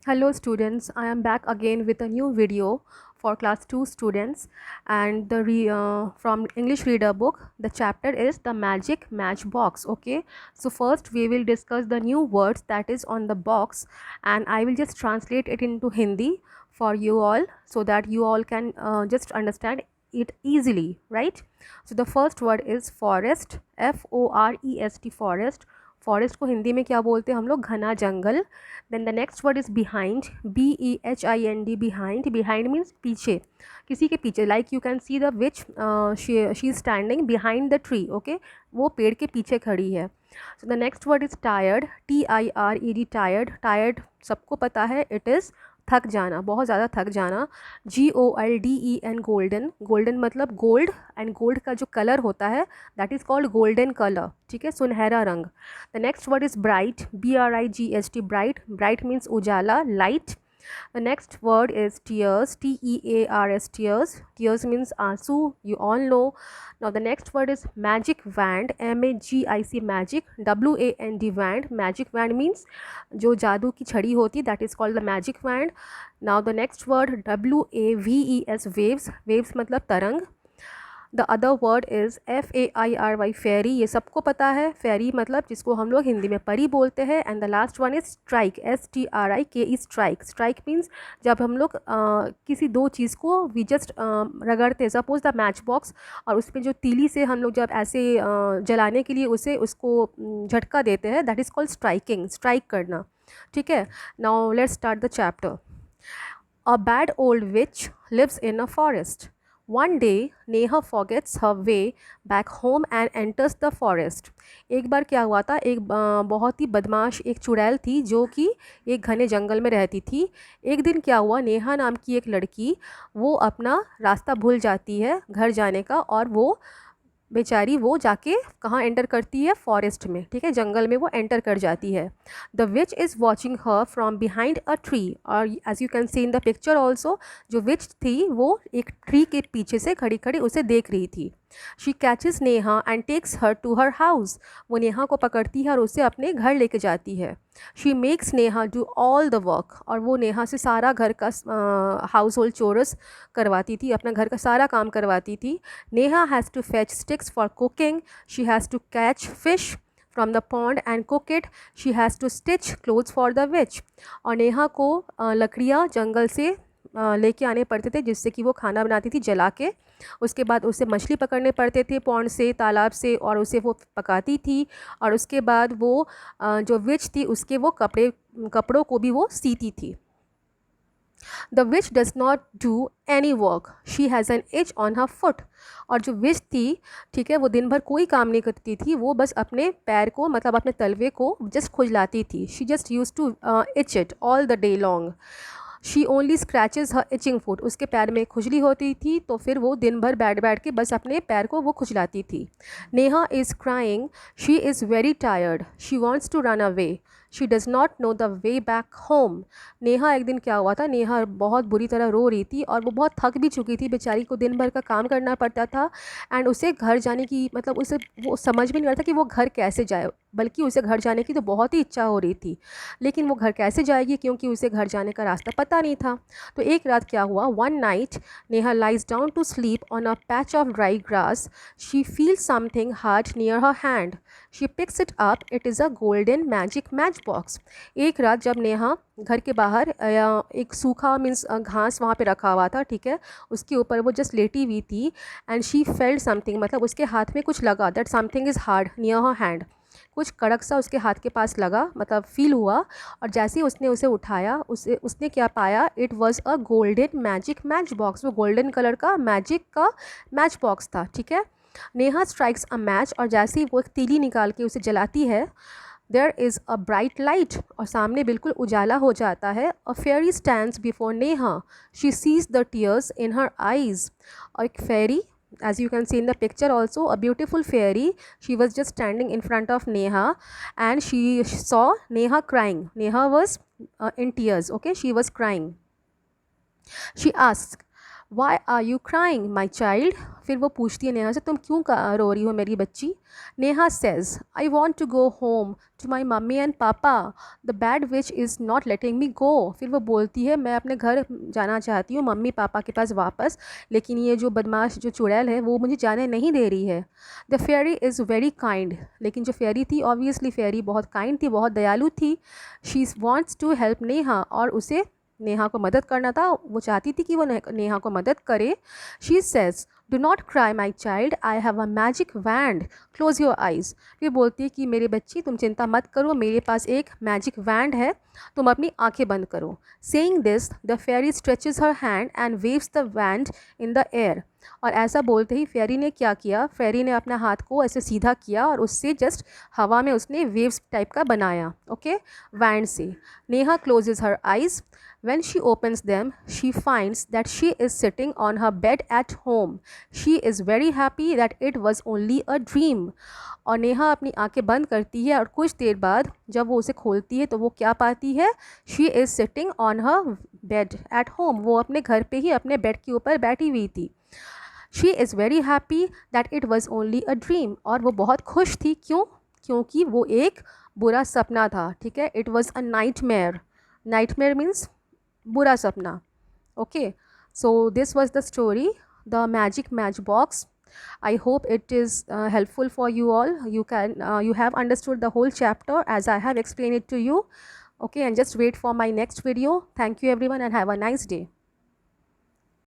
Hello students, I am back again with a new video for class 2 students, and from English reader book the chapter is the magic matchbox. Okay, so first we will discuss the new words that is on the box, and I will just translate it into Hindi for you all so that you all can just understand it easily, right? So the first word is forest, FOREST, forest. Forest को हिंदी में क्या बोलते हैं हम लोग? घना जंगल. Then the next word is behind, BEHIND, behind. Behind means पीछे, किसी के पीछे. Like you can see the witch she is standing behind the tree. Okay, वो पेड़ के पीछे खड़ी है. So the next word is tired, TIRED, tired. Tired सबको पता है, इट इज़ थक जाना, बहुत ज़्यादा थक जाना. GOLDEN, golden. गोल्डन मतलब गोल्ड, एंड गोल्ड का जो कलर होता है that is called golden colour. ठीक है, सुनहरा रंग. The next word is bright, BRIGHT, bright. Bright means Ujala, light. The next word is tears, TEARS, tears. Tears means आंसू, you all know. Now the next word is magic wand, MAGIC, magic, WAND, wand. Magic wand means जो जादू की छड़ी होती, that is called the magic wand. Now the next word WAVES, waves. Waves मतलब तरंग. The other word is FAIRY, फेरी. ये सबको पता है, फेरी मतलब जिसको हम लोग हिंदी में परी बोलते हैं. And the last one is strike, STRIKE, strike. Strike means जब हम लोग किसी दो चीज़ को वी जस्ट रगड़ते. सपोज द मैच बॉक्स, और उसमें जो तीली से हम लोग जब ऐसे जलाने के लिए उसको झटका देते हैं, that is called striking, strike करना. ठीक है. Now let's start the chapter. A bad old witch lives in a forest. One day, Neha forgets her way back home and enters the forest. एक बार क्या हुआ था, एक बहुत ही बदमाश एक चुड़ैल थी जो कि एक घने जंगल में रहती थी. एक दिन क्या हुआ, नेहा नाम की एक लड़की वो अपना रास्ता भूल जाती है घर जाने का, और वो बेचारी वो जाके कहाँ एंटर करती है? फॉरेस्ट में. ठीक है, जंगल में वो एंटर कर जाती है. The witch is watching her from behind a tree, और as you can see in the picture also, जो विच थी वो एक ट्री के पीछे से खड़ी खड़ी उसे देख रही थी. She catches Neha and takes her to her house. वो नेहा को पकड़ती है और उसे अपने घर लेके जाती है. She makes Neha do all the work, और वो नेहा से सारा घर का हाउस होल्ड चोरस करवाती थी, अपना घर का सारा काम करवाती थी. Neha has to fetch sticks for cooking. She has to catch fish from the pond and cook it. She has to stitch clothes for the witch. और नेहा को लकड़ियाँ जंगल से लेके आने पड़ते थे जिससे कि वो खाना बनाती थी जला के. उसके बाद उसे मछली पकड़ने पड़ते थे पॉन्ड से, तालाब से, और उसे वो पकाती थी. और उसके बाद वो जो विच थी उसके वो कपड़ों को भी वो सीती थी. The which does not do any work, she has an etch on her foot. और जो विच थी, ठीक है, वो दिन भर कोई काम नहीं करती थी, वो बस अपने पैर को मतलब अपने तलवे को जस्ट खुजलाती थी. She just use to itch it all the day long. She only scratches her itching foot. उसके पैर में खुजली होती थी तो फिर वो दिन भर बैठ बैठ के बस अपने पैर को वो खुजलाती थी. Neha is crying, she is very tired, she wants to run away, she does not know the way back home. Neha एक दिन क्या हुआ था, नेहा बहुत बुरी तरह रो रही थी और वो बहुत थक भी चुकी थी, बेचारी को दिन भर का काम करना पड़ता था. एंड उसे घर जाने की मतलब उसे वो समझ में नहीं आ रहा था कि वो घर कैसे जाए, बल्कि उसे घर जाने की तो बहुत ही इच्छा हो रही थी, लेकिन वो घर कैसे जाएगी क्योंकि उसे घर जाने का रास्ता पता नहीं था. तो एक रात क्या हुआ, one night Neha lies down to sleep on a patch of dry grass. She feels something hard near her hand. She picks it up, it is a golden magic match box. एक रात जब नेहा घर के बाहर एक सूखा मीन्स घास वहाँ पे रखा हुआ था, ठीक है, उसके ऊपर वो जस्ट लेटी हुई थी. एंड शी फेल्ट समथिंग, मतलब उसके हाथ में कुछ लगा. That something is hard near her hand. कुछ कड़क सा उसके हाथ के पास लगा, मतलब फील हुआ. और जैसे ही उसने उसे उठाया, उसने क्या पाया, it was a golden magic match box. वो गोल्डन कलर का मैजिक का मैच बॉक्स था. ठीक है. नेहा स्ट्राइक्स अ मैच, और जैसे ही वो एक तीली निकाल के उसे जलाती है, there is a bright light, और सामने बिल्कुल उजाला हो जाता है. A fairy stands before Neha, she sees the tears in her eyes. और एक फेरी, as you can see in the picture also, a beautiful fairy, she was just standing in front of Neha, and she saw Neha crying. Neha was in tears. Okay, she was crying. She asked, why are you crying, my child? फिर वो पूछती है नेहा से, तुम क्यों रो रही हो मेरी बच्ची? Neha says, I want to go home to my mummy and papa, the bad witch is not letting me go. फिर वो बोलती है, मैं अपने घर जाना चाहती हूँ, मम्मी पापा के पास वापस, लेकिन ये जो बदमाश जो चुड़ैल है वो मुझे जाने नहीं दे रही है। The fairy is very kind, लेकिन जो फेयरी थी, ऑब्वियसली फेयरी बहुत काइंड थी, बहुत दयालु थी। She wants to help Neha, और उसे नेहा को मदद करना था, वो चाहती थी कि वो नेहा को मदद करे। She says, do not cry my child, I have a magic wand, close your eyes. फिर बोलती है कि मेरे बच्ची तुम चिंता मत करो, मेरे पास एक मैजिक वैंड है, तुम अपनी आंखें बंद करो। Saying this the fairy stretches her hand and waves the wand in the air. और ऐसा बोलते ही फेयरी ने क्या किया, फेयरी ने अपना हाथ को ऐसे सीधा किया और उससे जस्ट हवा में उसने वेव्स टाइप का बनाया, ओके, वैंड से। Neha closes her eyes. When she opens them, she finds that she is sitting on her bed at home. She is very happy that it was only a dream. और नेहा अपनी आंखें बंद करती है और कुछ देर बाद जब वो उसे खोलती है तो वो क्या पाती है? She is sitting on her bed at home. वो अपने घर पे ही अपने बेड के ऊपर बैठी हुई थी। She is very happy that it was only a dream. और वो बहुत खुश थी, क्यों? क्योंकि वो एक बुरा सपना था, ठीक है। It was a nightmare. Nightmare means बुरा सपना, okay. So this was the story, the magic match box. I hope it is helpful for you all. You have understood the whole chapter as I have explained it to you, okay, and just wait for my next video. Thank you everyone and have a nice day.